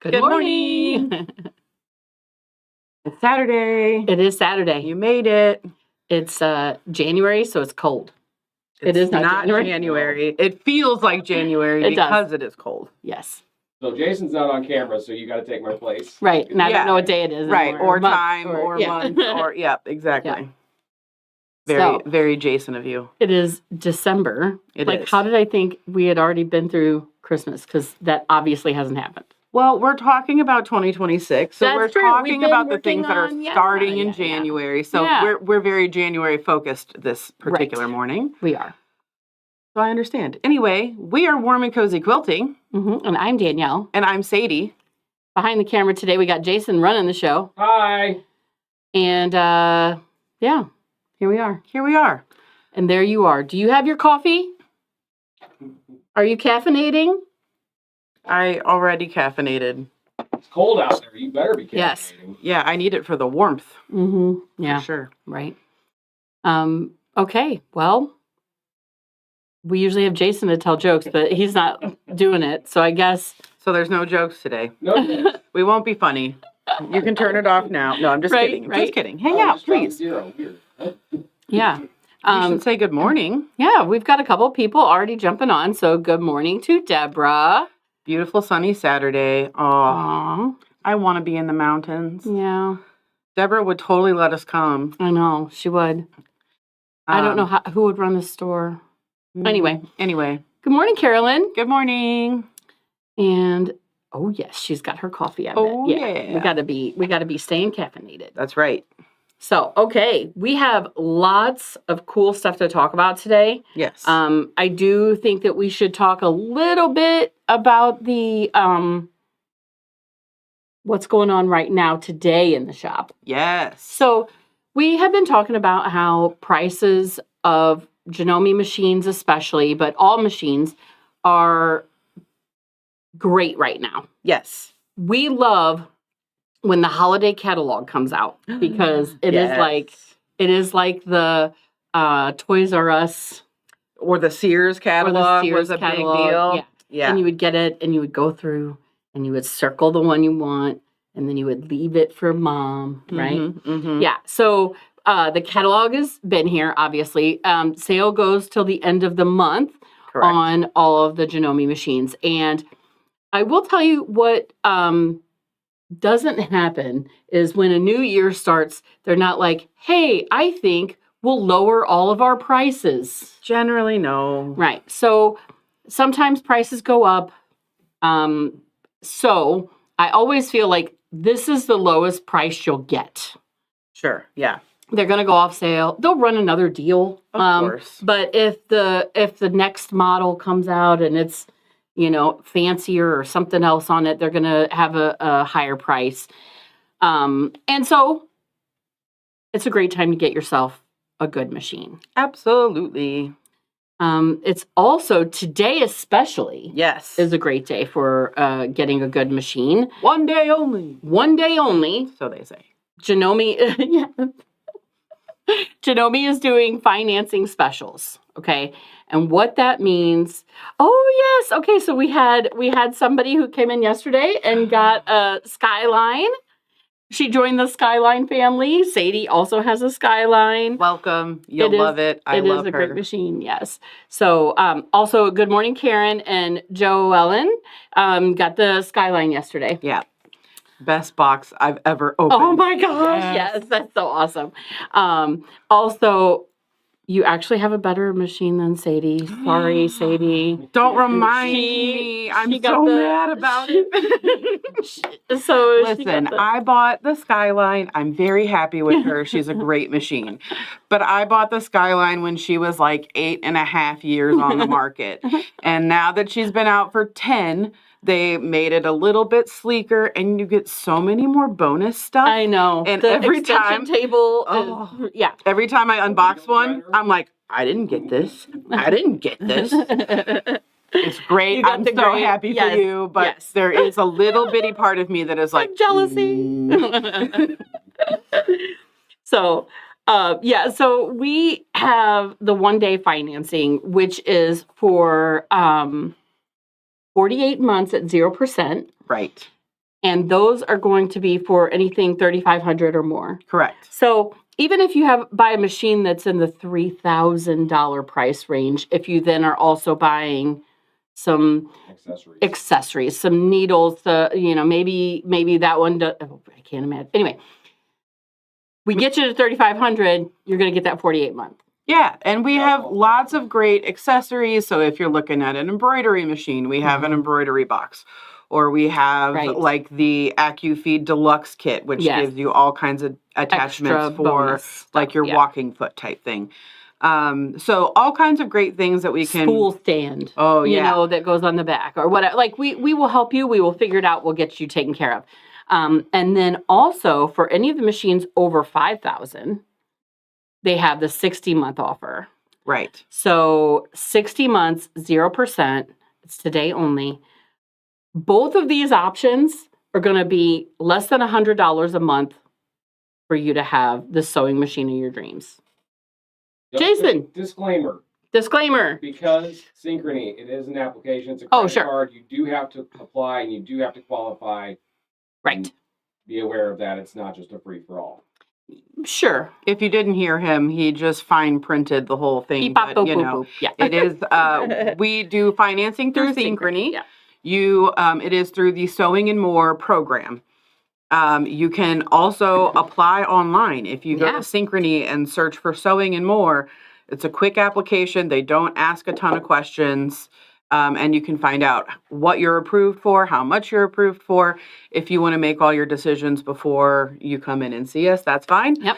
Good morning. It's Saturday. It is Saturday. You made it. It's January, so it's cold. It is not January. It feels like January because it is cold. Yes. So Jason's not on camera, so you got to take my place. Right. And I don't know what day it is. Right. Anymore, or time or month or, exactly. Yeah. Very Jason of you. It is December. It is. How did I think we had already been through Christmas? Because that obviously hasn't happened. Well, we're talking about 2026, so we're talking about the things that are starting in January. So we're very January focused this particular morning. We are. So I understand. Anyway, we are Warm and Cozy Quilting. Mm-hmm. And I'm Danielle. And I'm Sadie. Behind the camera today, we got Jason running the show. Hi. And here we are. Here we are. And there you are. Do you have your coffee? Are you caffeinating? I already caffeinated. It's cold out there. You better be caffeinating. Yes. Yeah, I need it for the warmth. Mm-hmm. Yeah. For sure. Right. Okay. Well, we usually have Jason to tell jokes, but he's not doing it. So I guess. So there's no jokes today. No. We won't be funny. You can turn it off now. No, I'm just kidding. Right. Just kidding. Hang out, please. Yeah. You should say good morning. Yeah, we've got a couple people already jumping on. So good morning to Deborah. Beautiful sunny Saturday. Oh, I want to be in the mountains. Yeah. Deborah would totally let us come. I know, she would. I don't know who would run the store. Anyway. Good morning, Carolyn. Good morning. And oh yes, she's got her coffee. Yeah. We gotta be staying caffeinated. That's right. So, okay, we have lots of cool stuff to talk about today. Yes. I do think that we should talk a little bit about the what's going on right now today in the shop. Yes. So, we have been talking about how prices of Janome machines especially, but all machines are great right now. Yes. We love when the holiday catalog comes out because it is like the Toys R Us or the Sears catalog was a big deal. Yeah. And you would get it and you would go through and you would circle the one you want and then you would leave it for mom, right? Mm-hmm. Yeah. So the catalog has been here, obviously. Sale goes till the end of the month. Correct. On all of the Janome machines. And I will tell you what doesn't happen is when a new year starts, they're not like, hey, I think we'll lower all of our prices. Generally, no. Right. So sometimes prices go up. So I always feel like this is the lowest price you'll get. Sure. Yeah. They're going to go off sale. They'll run another deal. Of course. But if the next model comes out and it's fancier or something else on it, they're going to have a higher price. And so it's a great time to get yourself a good machine. Absolutely. It's also today especially. Yes. Is a great day for getting a good machine. One day only. One day only. So they say. Janome is doing financing specials. Okay. And what that means, oh yes, okay, so we had somebody who came in yesterday and got a Skyline. She joined the Skyline family. Sadie also has a Skyline. Welcome. You'll love it. I love her. It is a great machine, yes. So also, good morning, Karen and Joe Ellen. Got the Skyline yesterday. Yeah. Best box I've ever opened. Oh my gosh, yes, that's so awesome. Also, you actually have a better machine than Sadie. Sorry, Sadie. Don't remind me. I'm so mad about it. So listen, I bought the Skyline. I'm very happy with her. She's a great machine. But I bought the Skyline when she was like 8.5 years on the market. And now that she's been out for 10, they made it a little bit sleeker, and you get so many more bonus stuff. I know. And the every extension time, table, every time I unbox one, I'm like, I didn't get this. I didn't get this. It's great. I'm so happy for you, but there is a little bitty part of me that is like jealousy. So, so we have the 1-day financing, which is for 48 months at 0%. Right. And those are going to be for anything $3,500 or more. Correct. So even if you buy a machine that's in the $3,000 price range, if you then are also buying some accessories, some needles, maybe that one, I can't imagine. Anyway, we get you to $3,500, you're going to get that 48-month. Yeah, and we have lots of great accessories. So if you're looking at an embroidery machine, we have an embroidery box. Or we have like the AccuFeed Deluxe Kit, which gives you all kinds of attachments for like your walking foot type thing. So all kinds of great things that we can. Spool stand. Oh, yeah. That goes on the back or whatever. Like we will help you. We will figure it out. We'll get you taken care of. And then also for any of the machines over 5,000, they have the 60-month offer. Right. So 60 months, 0%. It's today only. Both of these options are going to be less than $100 a month for you to have the sewing machine of your dreams. Jason. Disclaimer. Because Synchrony, it is an application. It's a credit card. You do have to apply and you do have to qualify. Right. Be aware of that. It's not just a free-for-all. Sure. If you didn't hear him, he just fine printed the whole thing. Beep, bop, boop, boop, boop. Yeah. It is. We do financing through Synchrony. Yeah. It is through the Sewing and More program. You can also apply online. If you go to Synchrony and search for Sewing and More, it's a quick application. They don't ask a ton of questions. And you can find out what you're approved for, how much you're approved for. If you want to make all your decisions before you come in and see us, that's fine. Yep.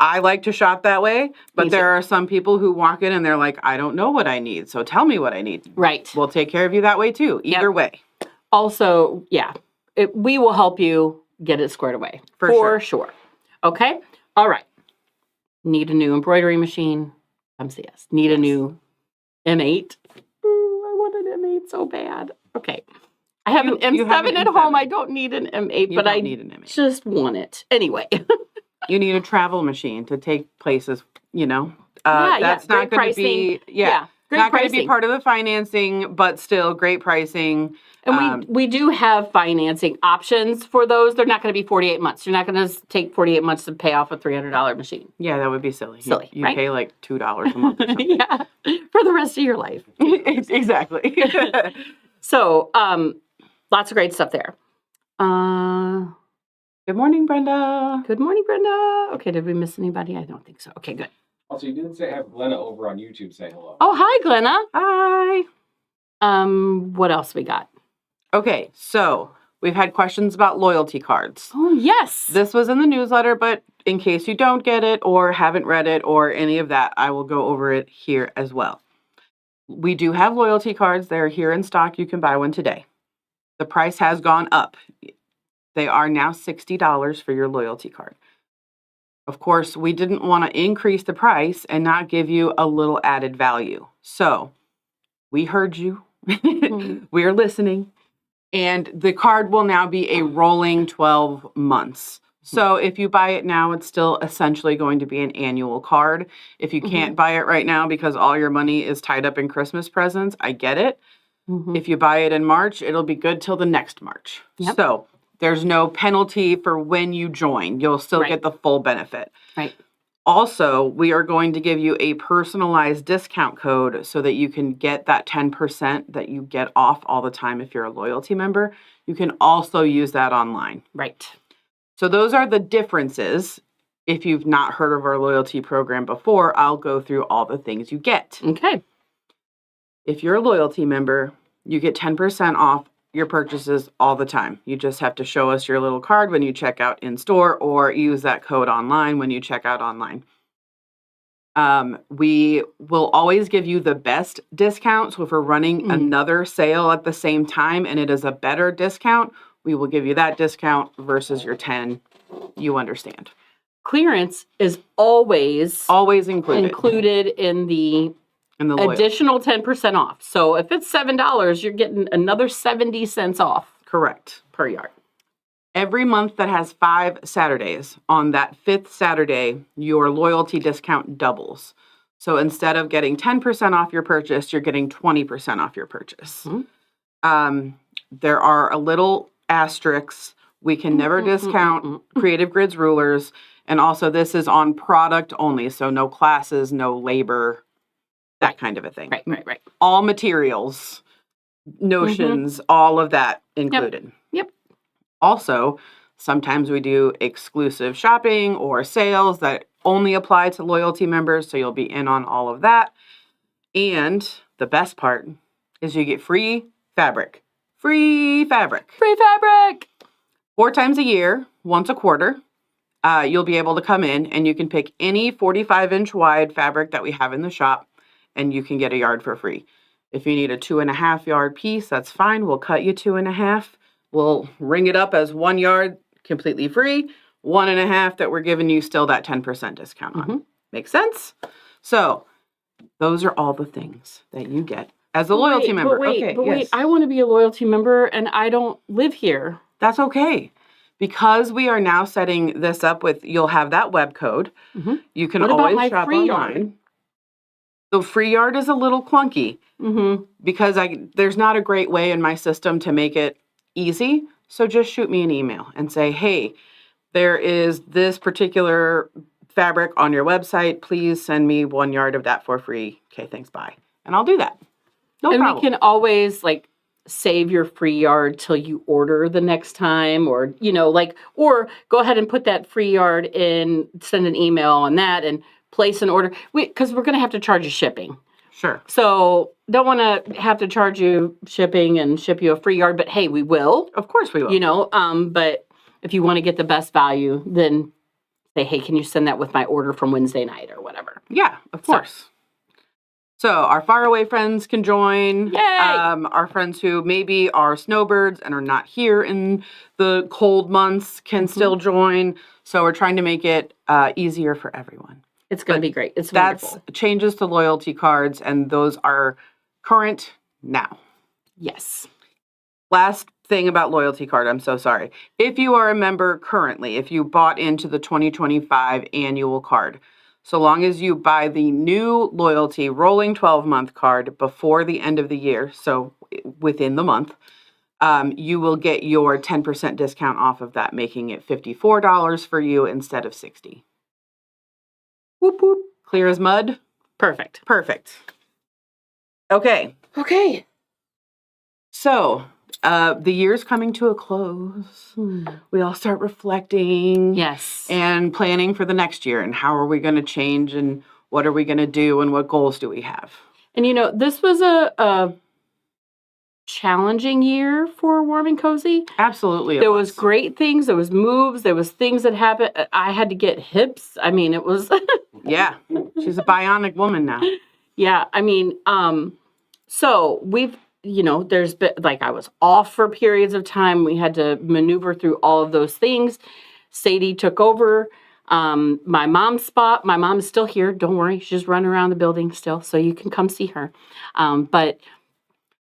I like to shop that way, but there are some people who walk in and they're like, I don't know what I need, so tell me what I need. Right. We'll take care of you that way too, either way. Also, we will help you get it squared away. For sure. Okay? All right. Need a new embroidery machine? Come see us. Need a new M8? I want an M8 so bad. Okay. I have an M7 at home. I don't need an M8, but I need an M8. Just want it. Anyway. You need a travel machine to take places, that's not going to be, not going to be part of the financing, but still great pricing. And we do have financing options for those. They're not going to be 48 months. You're not going to take 48 months to pay off a $300 machine. Yeah, that would be silly. You right? pay like $2 a month or something. Yeah, for the rest of your life. Exactly. So, lots of great stuff there. Good morning, Brenda. Good morning, Brenda. Okay, did we miss anybody? I don't think so. Okay, good. Also, you didn't have Glenna over on YouTube say hello. Oh, hi, Glenna. Hi. What else we got? Okay, so we've had questions about loyalty cards. Oh, yes. This was in the newsletter, but in case you don't get it or haven't read it or any of that, I will go over it here as well. We do have loyalty cards. They're here in stock. You can buy one today. The price has gone up. They are now $60 for your loyalty card. Of course, we didn't want to increase the price and not give you a little added value. So we heard you. We're listening. And the card will now be a rolling 12 months. So if you buy it now, it's still essentially going to be an annual card. If you can't buy it right now because all your money is tied up in Christmas presents, I get it. If you buy it in March, it'll be good till the next March. Yep. So there's no penalty for when you join. You'll still get the full benefit. Right. Also, we are going to give you a personalized discount code so that you can get that 10% that you get off all the time if you're a loyalty member. You can also use that online. Right. So those are the differences. If you've not heard of our loyalty program before, I'll go through all the things you get. Okay. If you're a loyalty member, you get 10% off your purchases all the time. You just have to show us your little card when you check out in store or use that code online when you check out online. We will always give you the best discount. So if we're running another sale at the same time and it is a better discount, we will give you that discount versus your 10. You understand. Clearance is always included in the additional 10% off. So if it's $7, you're getting another 70 cents off. Correct. Per yard. Every month that has 5 Saturdays, on that 5th Saturday, your loyalty discount doubles. So instead of getting 10% off your purchase, you're getting 20% off your purchase. There are a little asterisks We can never discount Creative Grids rulers. And also this is on product only. So no classes, no labor, that kind of a thing. Right. All materials, notions, all of that included. Yep. Also, sometimes we do exclusive shopping or sales that only apply to loyalty members. So you'll be in on all of that. And the best part is you get free fabric. Free fabric. 4 times a year, once a quarter, you'll be able to come in and you can pick any 45-inch wide fabric that we have in the shop and you can get a yard for free. If you need a 2.5 yard piece, that's fine. We'll cut you 2.5. We'll ring it up as 1 yard completely free. 1.5 that we're giving you still that 10% discount on. Make sense? So those are all the things that you get as a loyalty member. Wait, I want to be a loyalty member and I don't live here. That's okay. Because we are now setting this up with, you'll have that web code. You can always shop online. The free yard is a little clunky because there's not a great way in my system to make it easy. So just shoot me an email and say, hey, there is this particular fabric on your website. Please send me 1 yard of that for free. Okay, thanks, bye. And I'll do that. No problem. We can always save your free yard till you order the next time, or or go ahead and put that free yard in, send an email on that and place an order. Because we're going to have to charge you shipping. Sure. So don't want to have to charge you shipping and ship you a free yard, but hey, we will. Of course we will. But if you want to get the best value, then say, hey, can you send that with my order from Wednesday night or whatever? Yeah, of course. So our faraway friends can join. Yay! Our friends who maybe are snowbirds and are not here in the cold months can still join. So we're trying to make it easier for everyone. It's going to be great. It's wonderful. That's changes to loyalty cards, and those are current now. Yes. Last thing about loyalty card, I'm so sorry. If you are a member currently, if you bought into the 2025 annual card, so long as you buy the new loyalty rolling 12-month card before the end of the year, so within the month, you will get your 10% discount off of that, making it $54 for you instead of $60. Whoop, whoop. Clear as mud? Perfect. Okay. So, the year's coming to a close. We all start reflecting. Yes. And planning for the next year and how are we going to change and what are we going to do and what goals do we have? And this was a challenging year for Warm and Cozy. Absolutely. There was great things. There was moves. There was things that happened. I had to get hips. I mean, it was... Yeah. She's a bionic woman now. Yeah. I mean, so we've, there's been, I was off for periods of time. We had to maneuver through all of those things. Sadie took over my mom's spot. My mom is still here. Don't worry. She's running around the building still, so you can come see her. But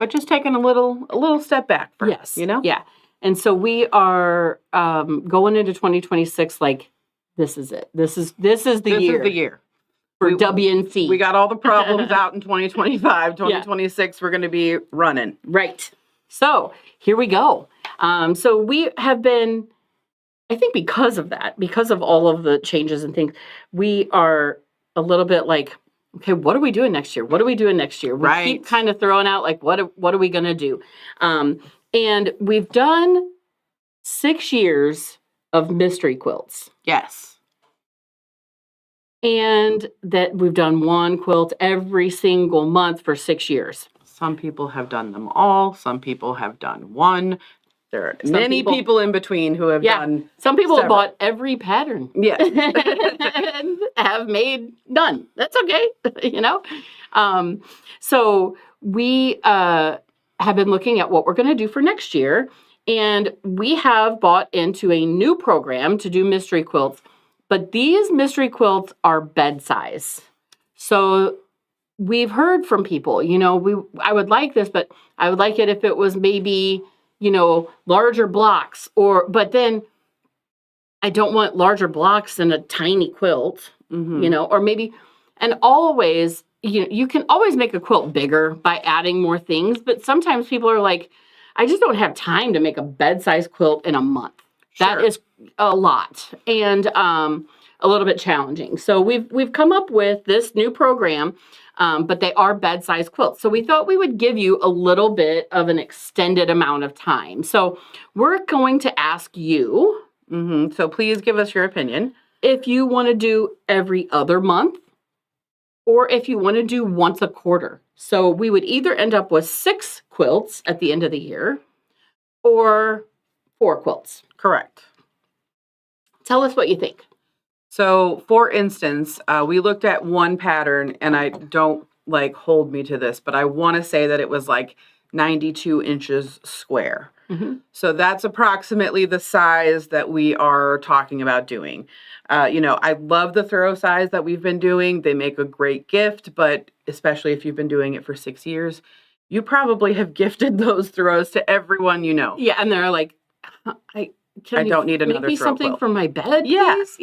just taking a little step back first, yes, Yeah. And so we are going into 2026 this is it. This is the year. This is the year. For WNC. We got all the problems out in 2025. 2026, we're going to be running. Right. So here we go. So we have been, I think because of that, because of all of the changes and things, we are a little bit okay, what are we doing next year? We keep kind of throwing out what are we going to do? And we've done 6 years of mystery quilts. Yes. And that we've done one quilt every single month for 6 years. Some people have done them all. Some people have done one. There are many people in between who have done some people several. have bought every pattern. Yeah. And have made none. That's okay, So we have been looking at what we're going to do for next year. And we have bought into a new program to do mystery quilts. But these mystery quilts are bed size. So we've heard from people, I would like this, but I would like it if it was maybe, larger blocks but then I don't want larger blocks in a tiny quilt, or maybe, and always, you can always make a quilt bigger by adding more things. But sometimes people are I just don't have time to make a bed size quilt in a month. That is a lot and a little bit challenging. So we've come up with this new program, but they are bed-sized quilts. So we thought we would give you a little bit of an extended amount of time. So we're going to ask you. So please give us your opinion. If you want to do every other month or if you want to do once a quarter. So we would either end up with 6 quilts at the end of the year or 4 quilts. Correct. Tell us what you think. So, for instance, we looked at one pattern, and I don't hold me to this, but I want to say that it was 92 inches square. So that's approximately the size that we are talking about doing. I love the throw size that we've been doing. They make a great gift, but especially if you've been doing it for 6 years, you probably have gifted those throws to everyone you know. Yeah, and they're like, I don't need another throw something quilt for my bed, please?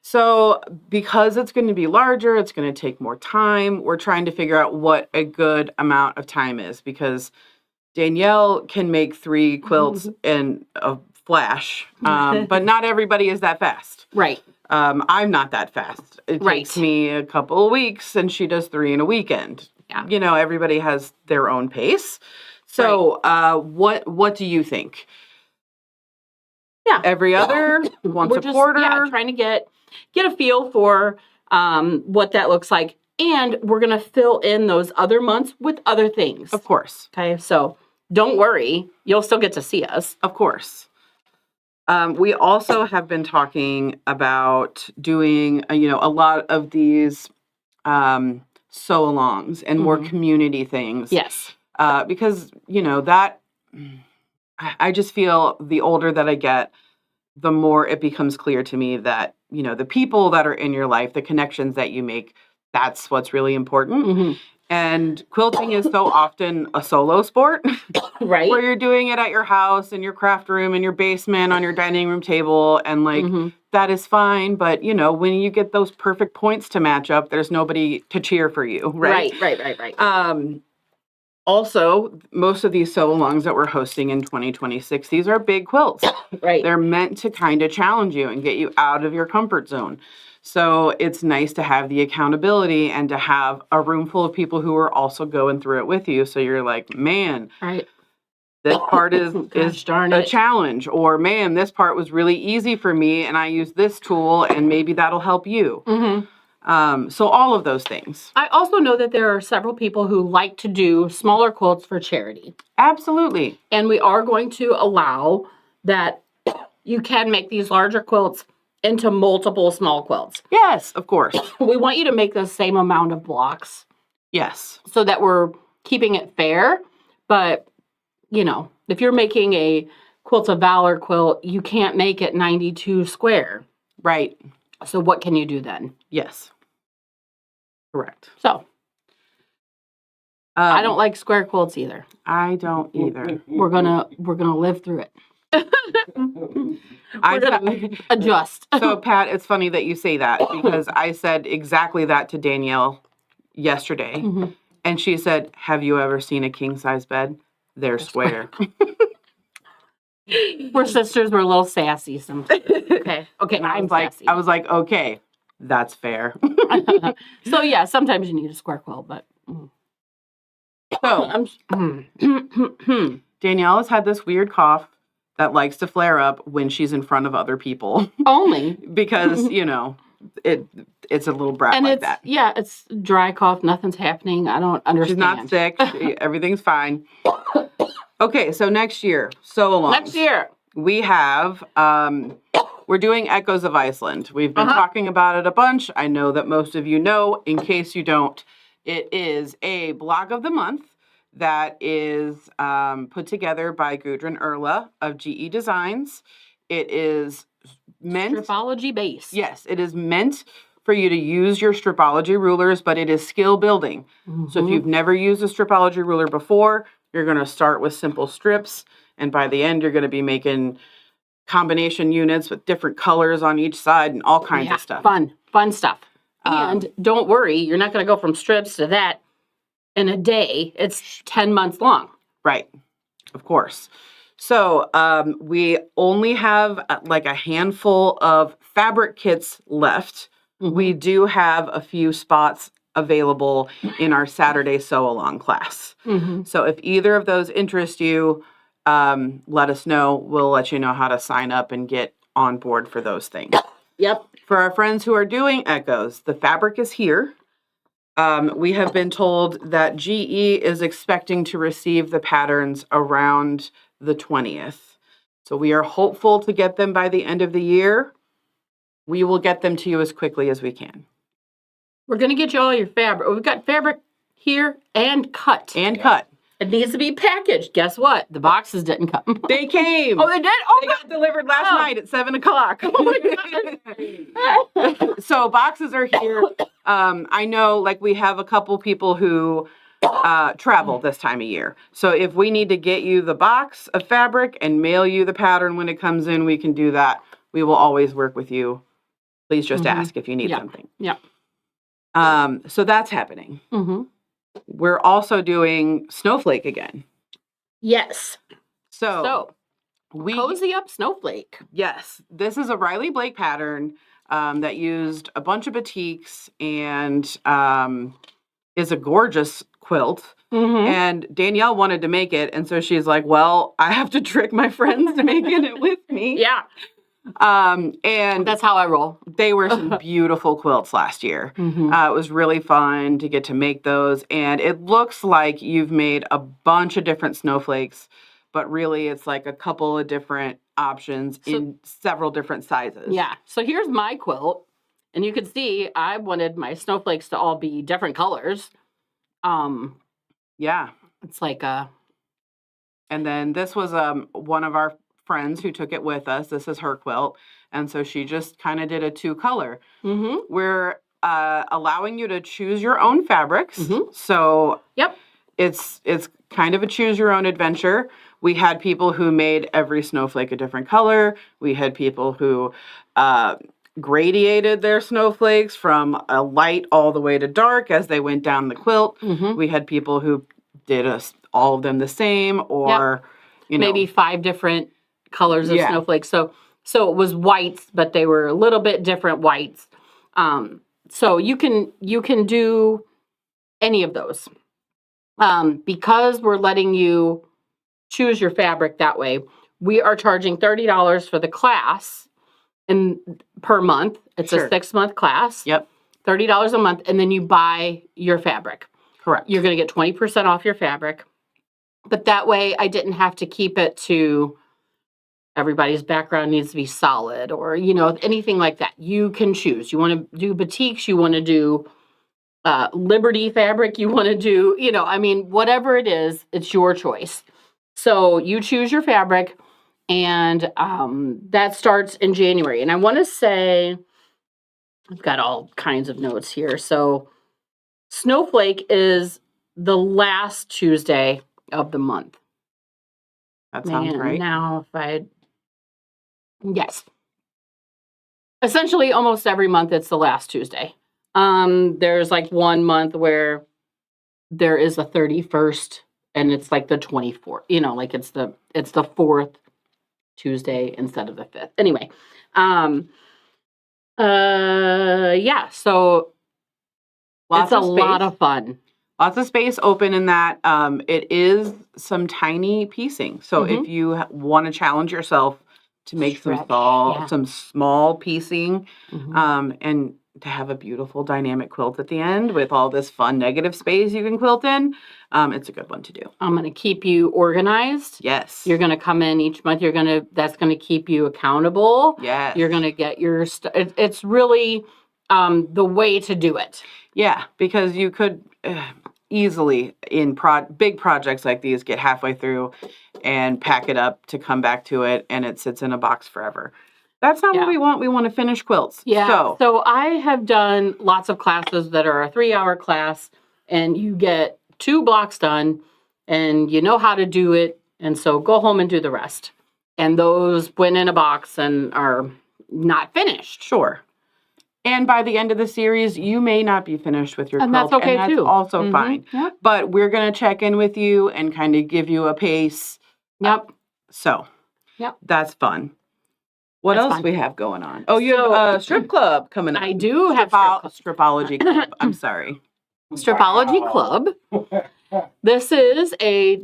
So because it's going to be larger, it's going to take more time. We're trying to figure out what a good amount of time is because Danielle can make 3 quilts in a flash, but not everybody is that fast. Right. I'm not that fast. It takes me a couple of weeks, and she does 3 in a weekend. Yeah. Everybody has their own pace. So what do you think? Yeah. Every other, once a quarter? Yeah, trying to get a feel for what that looks like. And we're going to fill in those other months with other things. Of course. Okay, so don't worry. You'll still get to see us. Of course. We also have been talking about doing, a lot of these sew-alongs and more community things. Yes. Because, that... I just feel the older that I get, the more it becomes clear to me that, the people that are in your life, the connections that you make, that's what's really important. And quilting is so often a solo sport. Right. Where you're doing it at your house, in your craft room, in your basement, on your dining room table. And that is fine. But, when you get those perfect points to match up, there's nobody to cheer for you. Right. Right. Also, most of these sew-alongs that we're hosting in 2026, these are big quilts. Right. They're meant to kind of challenge you and get you out of your comfort zone. So it's nice to have the accountability and to have a room full of people who are also going through it with you. So you're like, man, this part is a challenge. Or, man, this part was really easy for me and I use this tool and maybe that'll help you. So all of those things. I also know that there are several people who like to do smaller quilts for charity. Absolutely. And we are going to allow that you can make these larger quilts into multiple small quilts. Yes, of course. We want you to make the same amount of blocks. Yes. So that we're keeping it fair. But, if you're making a Quilts of Valor quilt, you can't make it 92 square. Right. So what can you do then? Yes. Correct. So, I don't like square quilts either. I don't either. We're gonna live through it. We're gonna adjust. So, Pat, it's funny that you say that because I said exactly that to Danielle yesterday, and she said, "Have you ever seen a king size bed? They're square." We're sisters. We're a little sassy sometimes. Okay. I was like, okay, that's fair. So yeah, sometimes you need a square quilt, but so Danielle has had this weird cough that likes to flare up when she's in front of other people. Only because it's a little brat and like that. Yeah, it's dry cough. Nothing's happening. I don't understand. She's not sick. Everything's fine. Okay, so next year, sew-alongs. Next year. We have, we're doing Echoes of Iceland. We've been talking about it a bunch. I know that most of you know. In case you don't, it is a blog of the month that is put together by Gudrun Erla of GE Designs. It is meant... Stripology base. Yes, it is meant for you to use your Stripology rulers, but it is skill building. So if you've never used a Stripology ruler before, you're going to start with simple strips, and by the end, you're going to be making combination units with different colors on each side and all kinds of stuff. Fun stuff. And don't worry, you're not going to go from strips to that in a day. It's 10 months long. Right. Of course. So we only have like a handful of fabric kits left. Mhm. We do have a few spots available in our Saturday sew along class. Mhm. So if either of those interest you, let us know. We'll let you know how to sign up and get on board for those things. Yep. For our friends who are doing echoes, the fabric is here. We have been told that GE is expecting to receive the patterns around the 20th. So we are hopeful to get them by the end of the year. We will get them to you as quickly as we can. We're going to get you all your fabric. We've got fabric here and cut. And cut. It needs to be packaged. Guess what? The boxes didn't come. They came. Oh, they did? Oh, They got delivered last night at 7 o'clock. Oh my God. So boxes are here. I know like we have a couple people who travel this time of year. So if we need to get you the box of fabric and mail you the pattern when it comes in, we can do that. We will always work with you. Please just ask if you need something. Yeah. So that's happening. Mm-hmm. We're also doing Snowflake again. Yes. So we cozy up Snowflake. Yes, this is a Riley Blake pattern that used a bunch of batiks and is a gorgeous quilt. Mm-hmm. And Danielle wanted to make it, and so she's like, well, I have to trick my friends to making it with me. Yeah. And that's how I roll. They were some beautiful quilts last year. Mm-hmm. It was really fun to get to make those. And it looks like you've made a bunch of different snowflakes, but really it's like a couple of different options in several different sizes. Yeah. So here's my quilt. And you can see I wanted my snowflakes to all be different colors. Yeah. It's like And then this was one of our friends who took it with us. This is her quilt. And so she just kind of did a 2-color. Mm-hmm. We're allowing you to choose your own fabrics. Mm-hmm. So yep. It's kind of a choose your own adventure. We had people who made every snowflake a different color. We had people who gradiated their snowflakes from a light all the way to dark as they went down the quilt. Mm-hmm. We had people who did all of them the same, or maybe 5 different colors of snowflakes. So it was whites, but they were a little bit different whites. So you can do any of those. Because we're letting you choose your fabric that way, we are charging $30 for the class per month. It's a 6-month class. Yep. $30 a month, and then you buy your fabric. Correct. You're going to get 20% off your fabric. But that way I didn't have to keep it to everybody's background needs to be solid or, anything like that. You can choose. You want to do batiks, you want to do Liberty fabric, you want to do, whatever it is, it's your choice. So you choose your fabric, and that starts in January. And I want to say, I've got all kinds of notes here. So Snowflake is the last Tuesday of the month. That sounds right. Now, yes. Essentially, almost every month it's the last Tuesday. There's like one month where there is a 31st and it's like the 24th, like it's the 4th Tuesday instead of the 5th. Anyway, so it's a lot of fun. Lots of space open in that. It is some tiny piecing. So if you want to challenge yourself to make some small piecing, and to have a beautiful dynamic quilt at the end with all this fun negative space you can quilt in, it's a good one to do. I'm going to keep you organized. Yes. You're going to come in each month. That's going to keep you accountable. Yes. You're going to get your it's really the way to do it. Yeah, because you could easily in big projects like these get halfway through and pack it up to come back to it, and it sits in a box forever. That's not what we want. We want to finish quilts. Yeah. So I have done lots of classes that are a 3-hour class, and you get 2 blocks done, and you know how to do it, and so go home and do the rest. And those went in a box and are not finished. Sure. And by the end of the series, you may not be finished with your quilt. And that's okay, and that's too. Also fine. Yep. But we're going to check in with you and kind of give you a pace. Yep. So Yep. that's fun. What That's else fun. we have going on? Oh, you have a strip club coming up. I do have Stripology Club. I'm sorry. Stripology Club. This is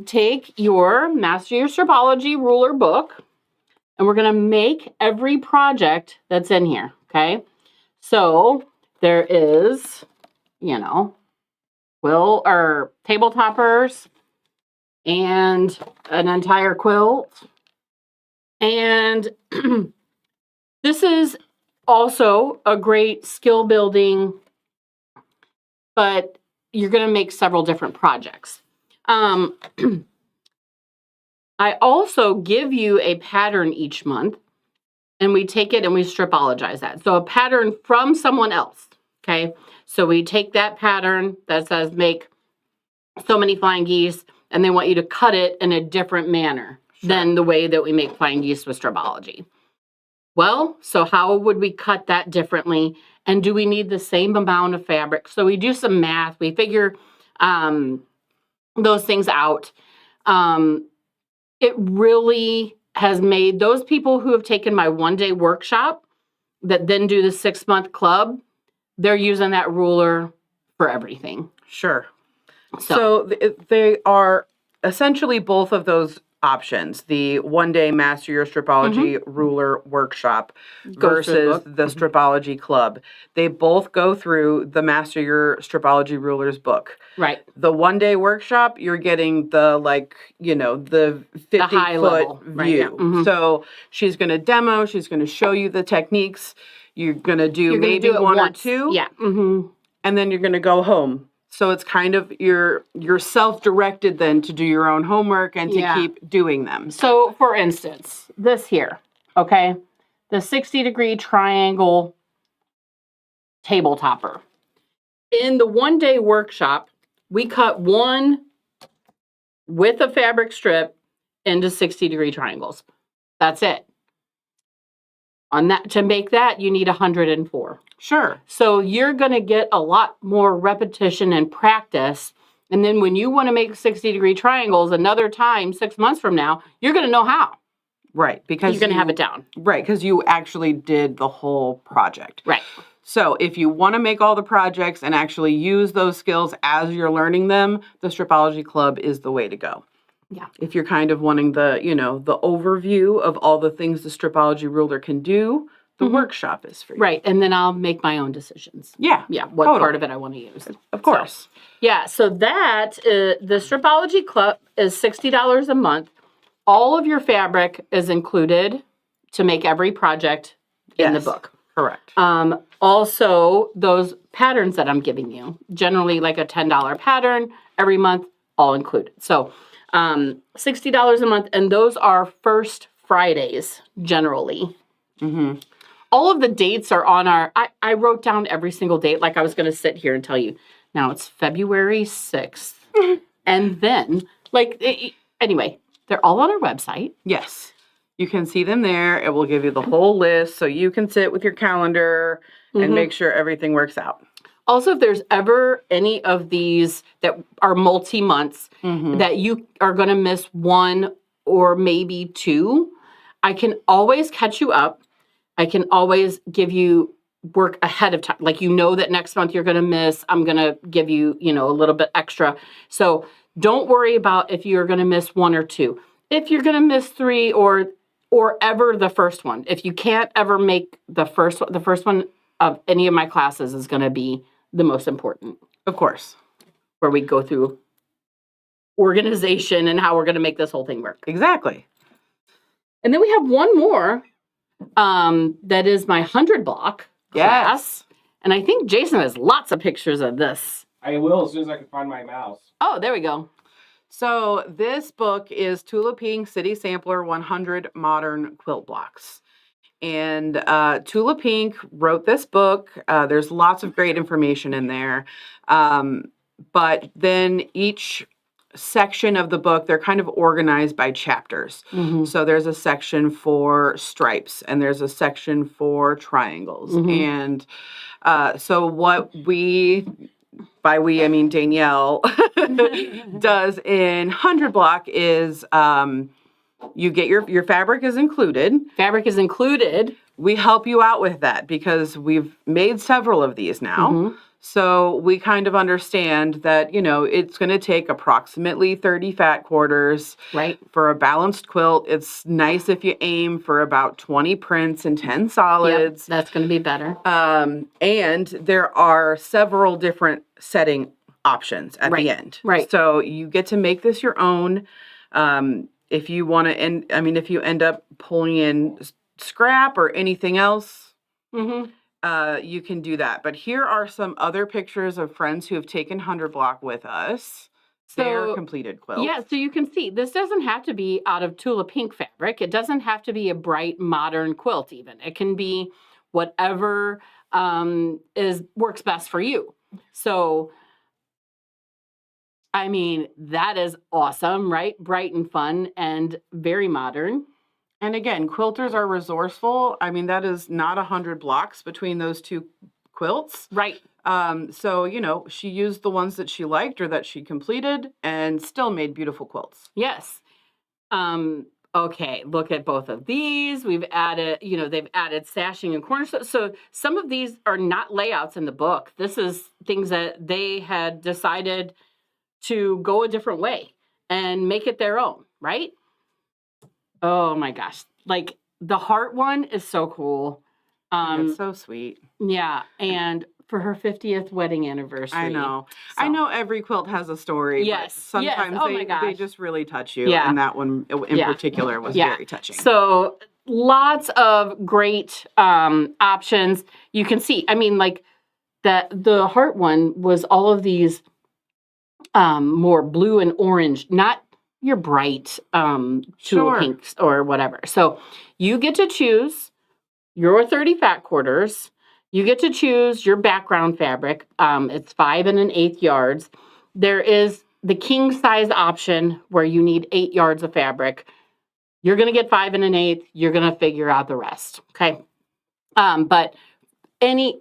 take your Master Your Stripology ruler book, and we're going to make every project that's in here, okay? So there is, table toppers and an entire quilt. And this is also a great skill building, but you're going to make several different projects. I also give you a pattern each month, and we take it and we stripologize that. So a pattern from someone else, okay? So we take that pattern that says make so many flying geese, and they want you to cut it in a different manner than the way that we make flying geese with Stripology. Well, so how would we cut that differently? And do we need the same amount of fabric? So we do some math. We figure those things out. It really has made those people who have taken my one-day workshop that then do the 6-month club, they're using that ruler for everything. Sure. So they are essentially both of those options, the one-day Master Your Stripology ruler workshop versus the Stripology Club. They both go through the Master Your Stripology rulers book. Right. The one-day workshop, you're getting the, the 50-foot view. Right, yeah. So she's going to demo, she's going to show you the techniques. You're going to do maybe one or two. Yeah. And then you're going to go home. So it's kind of you're self-directed then to do your own homework and to keep doing them. So for instance, this here, okay, the 60-degree triangle table topper. In the one-day workshop, we cut one with a fabric strip into 60-degree triangles. That's it. On that, to make that, you need 104. Sure. So you're going to get a lot more repetition and practice. And then when you want to make 60-degree triangles another time, 6 months from now, you're going to know how. Right. Because you're going to have it down. Right. Because you actually did the whole project. Right. So if you want to make all the projects and actually use those skills as you're learning them, the Stripology Club is the way to go. Yeah. If you're kind of wanting the, the overview of all the things the Stripology ruler can do, the workshop is for you. Right. And then I'll make my own decisions. Yeah. Yeah. What part of it I want to use. Of course. So that, the Stripology Club is $60 a month. All of your fabric is included to make every project in the book. Correct. Also, those patterns that I'm giving you, generally like a $10 pattern every month, all included. So $60 a month, and those are first Fridays, generally. Mm-hmm. All of the dates are on I wrote down every single date, like I was going to sit here and tell you. Now it's February 6th. And then, anyway, they're all on our website. Yes. You can see them there. It will give you the whole list so you can sit with your calendar and make sure everything works out. Also, if there's ever any of these that are multi-months that you are going to miss one or maybe two, I can always catch you up. I can always give you work ahead of time. Like, that next month you're going to miss. I'm going to give you, a little bit extra. So don't worry about if you're going to miss one or two. If you're going to miss three or ever the first one, if you can't ever make the first one of any of my classes is going to be the most important. Of course. Where we go through organization and how we're going to make this whole thing work. Exactly. And then we have one more that is my 100 block class. And I think Jason has lots of pictures of this. I will as soon as I can find my mouse. Oh, there we go. So this book is Tula Pink City Sampler 100 Modern Quilt Blocks. And Tula Pink wrote this book. There's lots of great information in there. But then each section of the book, they're kind of organized by chapters. So there's a section for stripes and there's a section for triangles. And so what by we, I mean Danielle, does in 100 block is you get your fabric is included. Fabric is included. We help you out with that because we've made several of these now. Mhm. So we kind of understand that, it's going to take approximately 30 fat quarters. Right. For a balanced quilt, it's nice if you aim for about 20 prints and 10 solids. Yep, that's going to be better. And there are several different setting options at the end. Right. So you get to make this your own. If you want to if you end up pulling in scrap or anything else, you can do that. But here are some other pictures of friends who have taken 100 block with us. Their completed quilt. Yeah, so you can see this doesn't have to be out of Tula Pink fabric. It doesn't have to be a bright modern quilt even. It can be whatever works best for you. So I mean, that is awesome, right? Bright and fun and very modern. And again, quilters are resourceful. I mean, that is not 100 blocks between those two quilts. Right. So, she used the ones that she liked or that she completed and still made beautiful quilts. Yes. Okay, look at both of these. We've added, they've added sashing and corners. So some of these are not layouts in the book. This is things that they had decided to go a different way and make it their own, right? Oh my gosh. Like the heart one is so cool. It's so sweet. Yeah. And for her 50th wedding anniversary. I know. So. I know every quilt has a story. Yes. But sometimes they just really touch you. Yeah. And that one in particular was very touching. So lots of great options. You can see, I mean, like the heart one was all of these more blue and orange, not your bright Tula pinks or whatever. So you get to choose your 30 fat quarters. You get to choose your background fabric. It's 5 1/8 yards. There is the king size option where you need 8 yards of fabric. You're going to get 5 1/8. You're going to figure out the rest. Okay.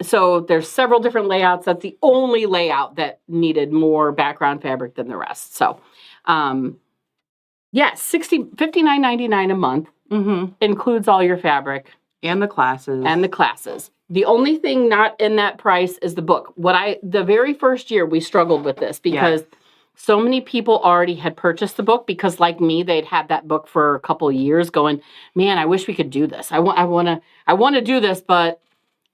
So there's several different layouts. That's the only layout that needed more background fabric than the rest. So, $59.99 a month includes all your fabric and the classes. The only thing not in that price is the book. The very first year we struggled with this because so many people already had purchased the book because, like me, they'd had that book for a couple of years going, man, I wish we could do this. I want to do this, but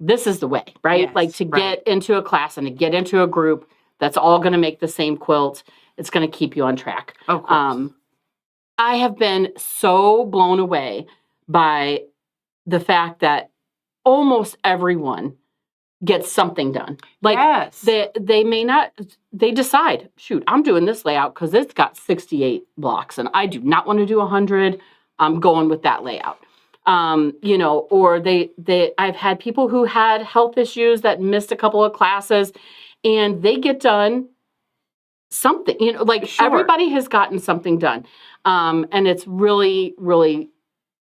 this is the way, right? Yes, like to get into a class and to get into a group that's all going to make the same quilt. It's going to keep you on track. Of course. I have been so blown away by the fact that almost everyone gets something done. Like they may not, they decide, shoot, I'm doing this layout because it's got 68 blocks and I do not want to do 100. I'm going with that layout. Or I've had people who had health issues that missed a couple of classes and they get done something, everybody has gotten something done. And it's really, really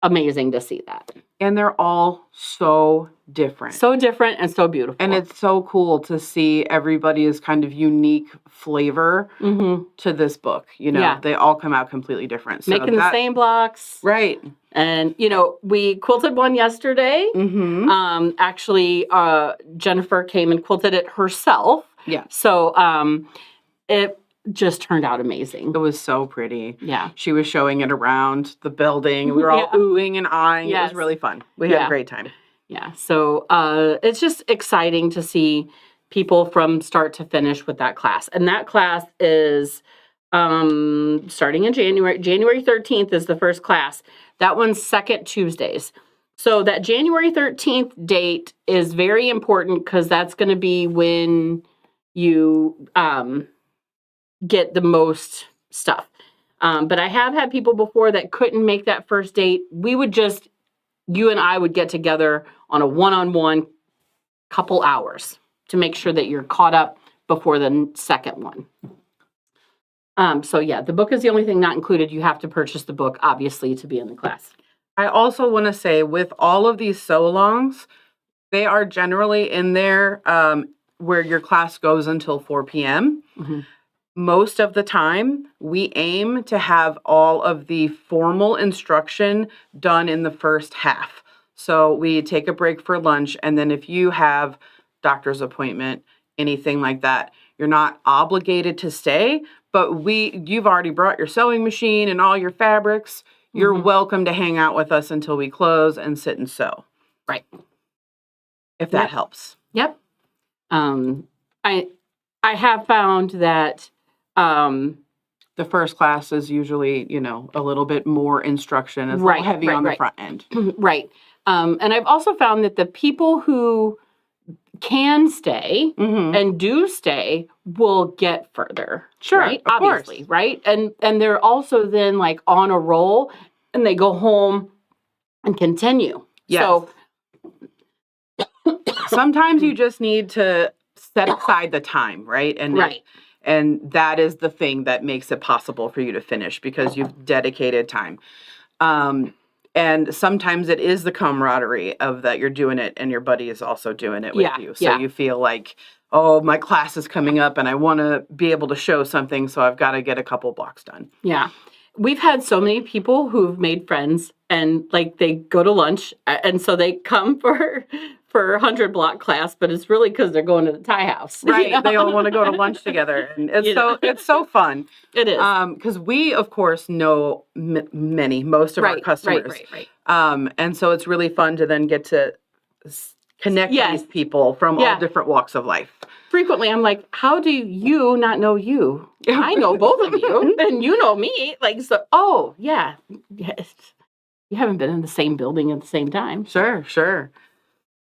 amazing to see that. And they're all so different. So different and so beautiful. And it's so cool to see everybody's kind of unique flavor to this book. They all come out completely different. So making the same blocks. Right. And, we quilted one yesterday. Actually, Jennifer came and quilted it herself. Yeah. So it just turned out amazing. It was so pretty. Yeah. She was showing it around the building. We were all oohing and eyeing. Yes. It was really fun. We had a great time. Yeah. So it's just exciting to see people from start to finish with that class. And that class is starting in January. January 13th is the first class. That one's second Tuesdays. So that January 13th date is very important because that's going to be when you get the most stuff. But I have had people before that couldn't make that first date. You and I would get together on a one-on-one couple hours to make sure that you're caught up before the second one. The book is the only thing not included. You have to purchase the book, obviously, to be in the class. I also want to say, with all of these sew-alongs, they are generally in there where your class goes until 4 p.m. most of the time, we aim to have all of the formal instruction done in the first half. So we take a break for lunch, and then if you have doctor's appointment, anything like that, you're not obligated to stay, but you've already brought your sewing machine and all your fabrics. You're welcome to hang out with us until we close and sit and sew. Right. If that helps. Yep. I have found that the first class is usually, a little bit more instruction. It's a little heavy on the front end. Right. And I've also found that the people who can stay and do stay will get further. Sure, right? of Obviously, course. right? And they're also then like on a roll and they go home and continue. Yes. So sometimes you just need to set aside the time, right? And that is the thing that makes it possible for you to finish because you've dedicated time. And sometimes it is the camaraderie of that you're doing it and your buddy is also doing it with you. So you feel like, oh, my class is coming up and I want to be able to show something, so I've got to get a couple blocks done. Yeah. We've had so many people who've made friends and like they go to lunch and so they come for 100 block class, but it's really because they're going to the Thai house. Right. You know? They all want to go to lunch together. And it's so fun. It is. Because we, of course, know most of our customers. Right. And so it's really fun to then get to connect these people from all different walks of life. Frequently, I'm like, how do you not know you? I know both of you, and you know me. Like, so, oh, yeah. Yes. You haven't been in the same building at the same time. Sure.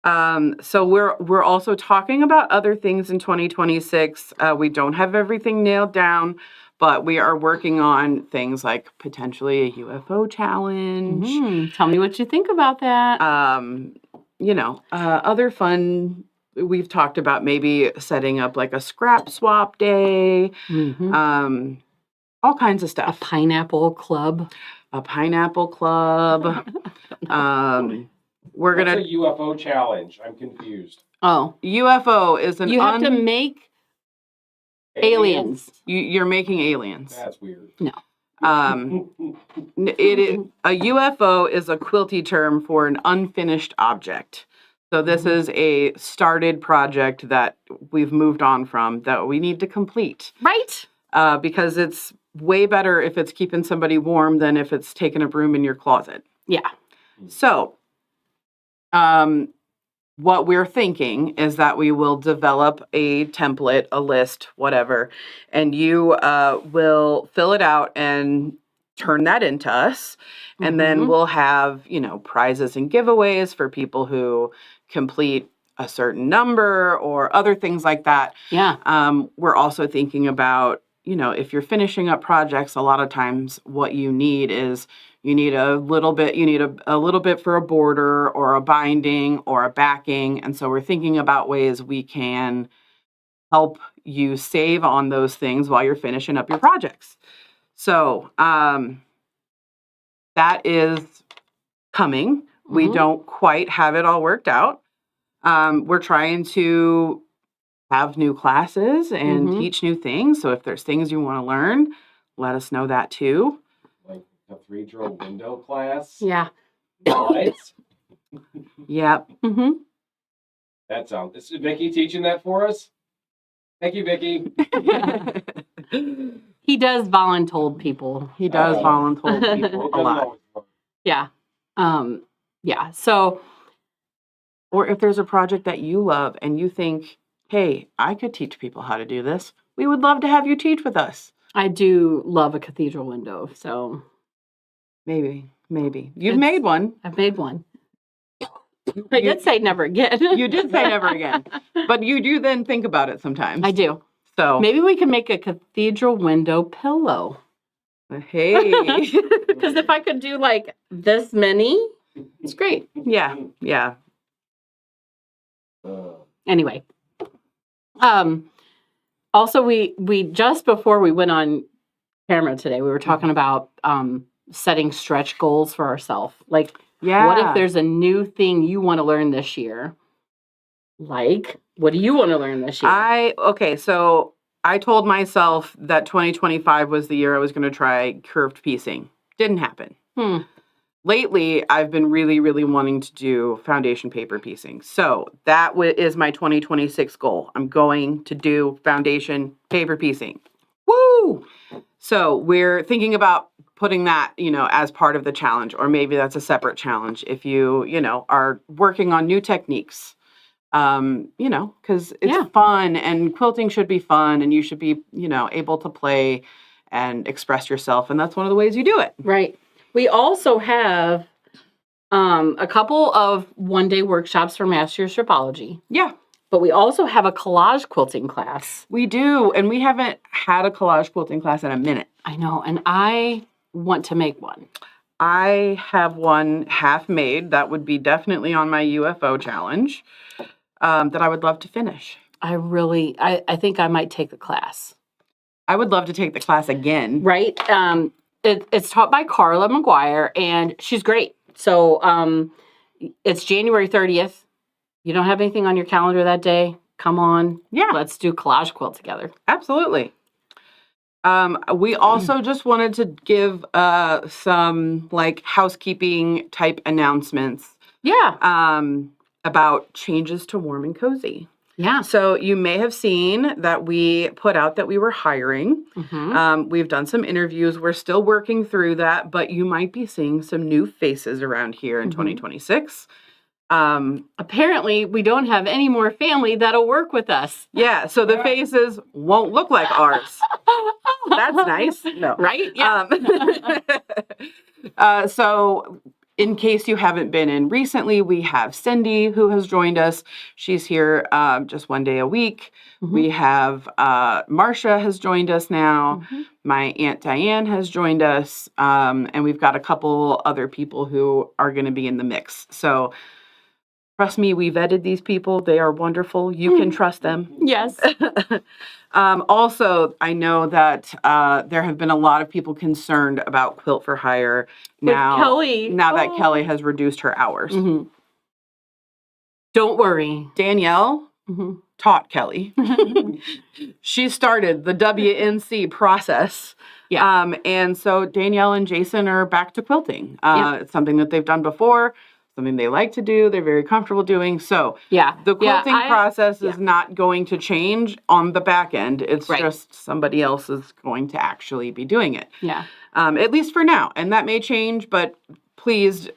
So we're also talking about other things in 2026. We don't have everything nailed down, but we are working on things like potentially a UFO challenge. Tell me what you think about that. Other fun. We've talked about maybe setting up like a scrap swap day. All kinds of stuff. A pineapple club. We're gonna What's a UFO challenge? I'm confused. Oh, UFO is an you have to make aliens. You're making aliens. That's weird. No. It is a UFO is a quilty term for an unfinished object. So this is a started project that we've moved on from that we need to complete. Right. Because it's way better if it's keeping somebody warm than if it's taking a broom in your closet. Yeah. So, what we're thinking is that we will develop a template, a list, whatever, and you will fill it out and turn that into us. And then we'll have, prizes and giveaways for people who complete a certain number or other things like that. Yeah. We're also thinking about, if you're finishing up projects, a lot of times what you need is you need a little bit for a border or a binding or a backing. And so we're thinking about ways we can help you save on those things while you're finishing up your projects. So that is coming. We don't quite have it all worked out. We're trying to have new classes and teach new things. So if there's things you want to learn, let us know that too. Like a 3-drawer window class? Yeah. Lights? Yep. That sounds... Is Vicky teaching that for us? Thank you, Vicky. He does voluntold people. He does voluntold people a lot. Yeah. Yeah. So... Or if there's a project that you love and you think, hey, I could teach people how to do this, we would love to have you teach with us. I do love a cathedral window, so... Maybe. You've made one. I've made one. I did say never again. You did say never again. But you do then think about it sometimes. I do. So maybe we can make a cathedral window pillow. Hey. Because if I could do like this many, it's great. Yeah. Anyway. Also, we just before we went on camera today, we were talking about setting stretch goals for ourselves. Like, what if there's a new thing you want to learn this year? Like, what do you want to learn this year? So I told myself that 2025 was the year I was going to try curved piecing. Didn't happen. Lately, I've been really, really wanting to do foundation paper piecing. So that is my 2026 goal. I'm going to do foundation paper piecing. Woo! So we're thinking about putting that, as part of the challenge, or maybe that's a separate challenge if you, are working on new techniques. Because it's fun, and quilting should be fun, and you should be, able to play and express yourself. And that's one of the ways you do it. Right. We also have a couple of one-day workshops for Master of Stripology. Yeah. But we also have a collage quilting class. We do. And we haven't had a collage quilting class in a minute. I know. And I want to make one. I have one half made that would be definitely on my UFO challenge that I would love to finish. I think I might take the class. I would love to take the class again. Right. It's taught by Carla McGuire, and she's great. So it's January 30th. You don't have anything on your calendar that day? Come on. Yeah. Let's do collage quilt together. Absolutely. We also just wanted to give some housekeeping type announcements. Yeah. About changes to Warm and Cozy. Yeah. So you may have seen that we put out that we were hiring. We've done some interviews. We're still working through that, but you might be seeing some new faces around here in 2026. Apparently, we don't have any more family that'll work with us. Yeah, so the faces won't look like ours. That's nice. No. Right? Yeah. So in case you haven't been in recently, we have Cindy who has joined us. She's here just one day a week. We have Marcia has joined us now. My Aunt Diane has joined us. And we've got a couple other people who are going to be in the mix. So trust me, we vetted these people. They are wonderful. You can trust them. Yes. Also, I know that there have been a lot of people concerned about Quilt for Hire now. With Kelly. Now that Kelly has reduced her hours. Don't worry. Danielle taught Kelly. She started the WNC process. Yeah. And so Danielle and Jason are back to quilting. It's something that they've done before. Something they like to do, they're very comfortable doing. So the quilting process is not going to change on the back end. It's just somebody else is going to actually be doing it. Yeah. At least for now. And that may change, but please,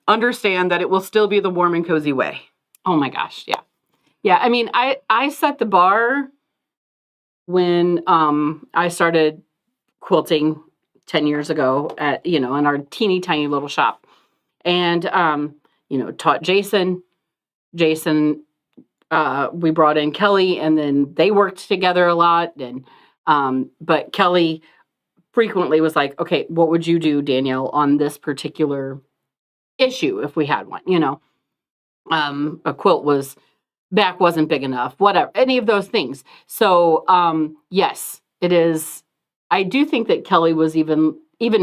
understand that it will still be the Warm and Cozy way. Oh my gosh, yeah. Yeah, I mean, I set the bar when I started quilting 10 years ago at, in our teeny tiny little shop. And, taught Jason. Jason, we brought in Kelly, and then they worked together a lot. And but Kelly frequently was like, okay, what would you do, Danielle, on this particular issue if we had one? A quilt back wasn't big enough, whatever, any of those things. So, yes, it is. I do think that Kelly was even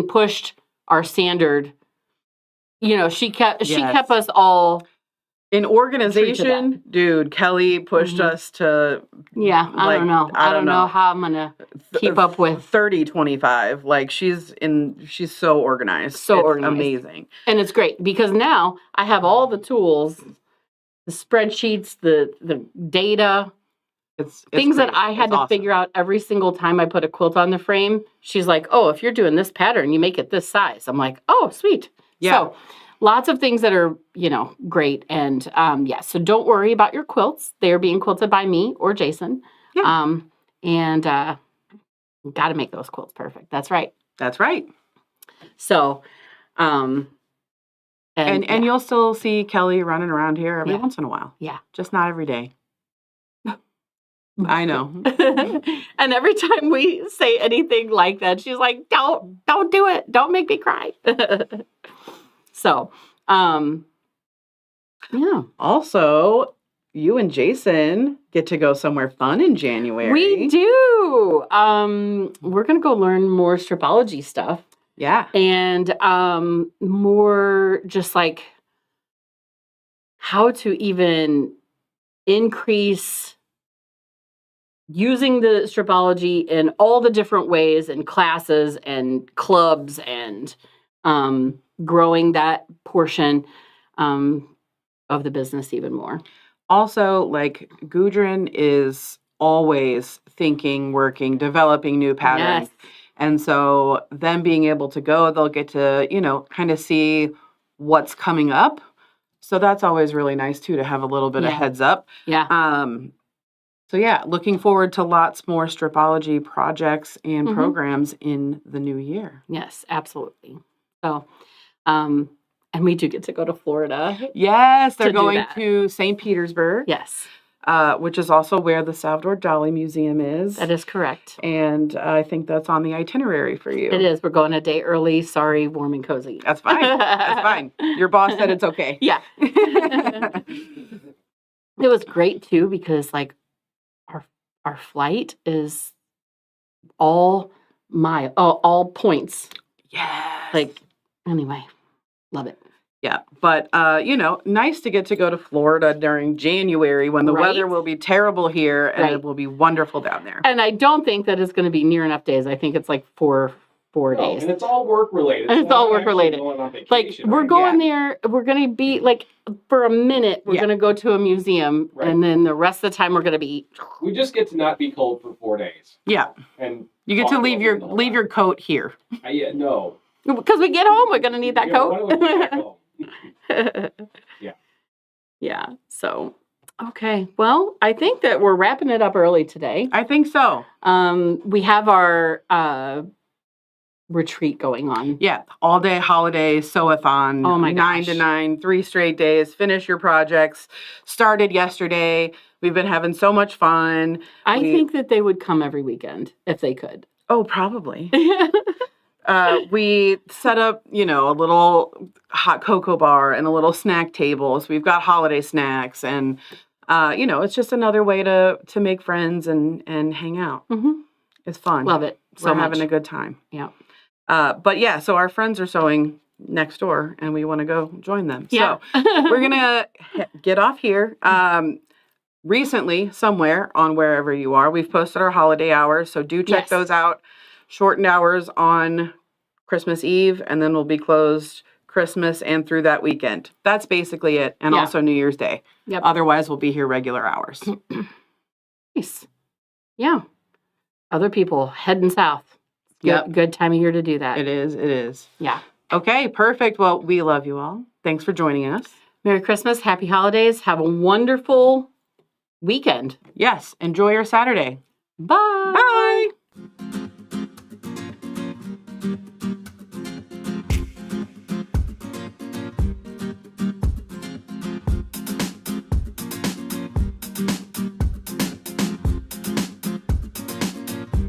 pushed our standard. She kept us all in organization. Dude, Kelly pushed us to. Yeah, I don't know. I don't know how I'm gonna keep up with 30-25. Like she's so organized. So it's organized. Amazing. And it's great because now I have all the tools, the spreadsheets, the data. It's things great. that I had to figure out every single time I put a quilt on the frame. She's like, oh, if you're doing this pattern, you make it this size. I'm like, oh, sweet. Yeah. So lots of things that are, great. And so don't worry about your quilts. They're being quilted by me or Jason. Yeah. And got to make those quilts perfect. That's right. That's right. So, and you'll still see Kelly running around here every once in a while. Yeah. Just not every day. I know. And every time we say anything like that, she's like, don't do it. Don't make me cry. So, yeah. Also, you and Jason get to go somewhere fun in January. We do. We're going to go learn more stripology stuff. Yeah. And more just like how to even increase using the Stripology in all the different ways and classes and clubs and growing that portion of the business even more. Also, like Gudrun is always thinking, working, developing new patterns. Yes. And so them being able to go, they'll get to, kind of see what's coming up. So that's always really nice too, to have a little bit of heads up. Yeah. So yeah, looking forward to lots more Stripology projects and programs in the new year. Yes, absolutely. So, and we do get to go to Florida. Yes, they're to do going that. to St. Petersburg. Yes, which is also where the Salvador Dali Museum is. that is correct. And I think that's on the itinerary for you. It is. We're going a day early. Sorry, warm and cozy. That's fine. That's fine. Your boss said it's okay. Yeah. It was great too because like our flight is all points. Yes. Like anyway, love it. Yeah, but nice to get to go to Florida during January when the weather will be terrible here and it will be wonderful down there. And I don't think that it's going to be near enough days. I think it's like four days. And it's all work related. And it's all work related. Like we're going there. We're going to be like for a minute. We're going to go to a museum, and then the rest of the time we're going to be. We just get to not be cold for 4 days. Yeah, and you get to leave your coat here. Yeah, no. Because we get home, we're going to need that coat. Yeah. So, okay. Well, I think that we're wrapping it up early today. I think so. We have our retreat going on. Yeah, all day holiday sew-a-thon. Oh my gosh. 9 to 9, 3 straight days. Finish your projects. Started yesterday. We've been having so much fun. I think that they would come every weekend if they could. Oh, probably. We set up, a little hot cocoa bar and a little snack table. So we've got holiday snacks and, it's just another way to make friends and hang out. Mm-hmm. It's fun. Love it. So having a good time. Yeah. But yeah, so our friends are sewing next door and we want to go join them. Yeah. So we're going to get off here. Recently, somewhere on wherever you are, we've posted our holiday hours. So do check those out. Shortened hours on Christmas Eve, and then we'll be closed Christmas and through that weekend. That's basically it. And also New Year's Day. Yep. Otherwise, we'll be here regular hours. Nice. Yeah. Other people heading south. Good time of year to do that. It is. Yeah. Okay, perfect. Well, we love you all. Thanks for joining us. Merry Christmas. Happy holidays. Have a wonderful weekend. Yes. Enjoy your Saturday. Bye. Bye.